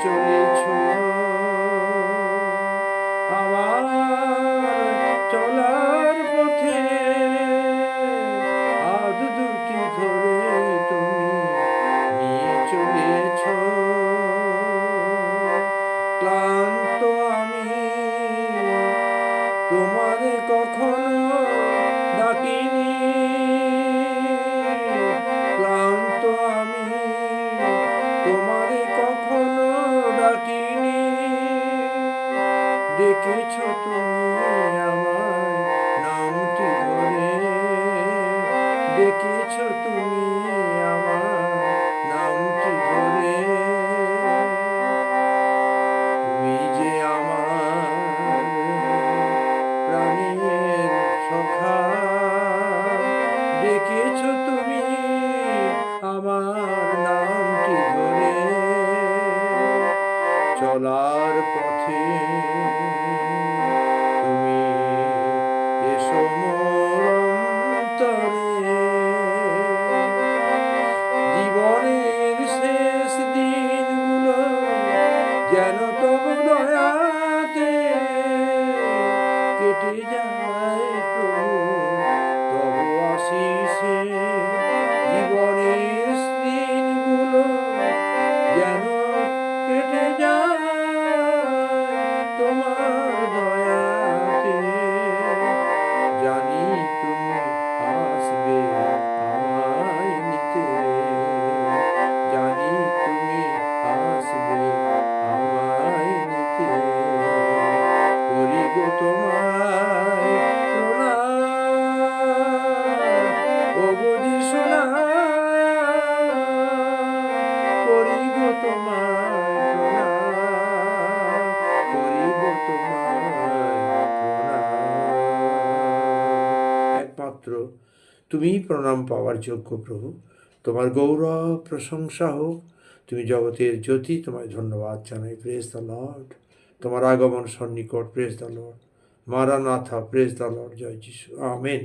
চলেছ আমার চলার পথে, হাত দুটি ধরে তুমি নিয়ে চলেছ। ক্লান্ত আমি তোমারে কখনো ডাকিনি, ক্লান্ত আমি তোমারে কখনো ডাকিনি। ডেকেছ তুমি আমায় নামটি ধরে, ডেকেছ তুমি আমার নামটি ধরে। তুমি যে আমার প্রাণের সখা, ডেকেছ তুমি আমার নামটি ধরে। চলার পথে তুমি এসো মোর অন্তরে, জীবনের শেষ দিনগুলো যেন তব দয়াতে কেটে যায় প্রভু তব আশিসে। জীবনের দিনগুলো যেন কেটে যায় তোমার দয়াতে। জানি তুমি আসবে আমায় নিতে, জানি তুমি আসবে আমায় নিতে। করি গো তোমায় প্রণাম, ও গো যিশুনা, করি গো তোমায় প্রণাম, করি গো তোমায় প্রণাম। একমাত্র তুমিই প্রণাম পাওয়ার যোগ্য প্রভু। তোমার গৌরব প্রশংসা হোক। তুমি জগতের জ্যোতি, তোমায় ধন্যবাদ জানাই। Praise the lord. তোমার আগমন সন্নিকট। Praise the lord. মারানাথা। Praise the lord. জয় যিশু। আমেন।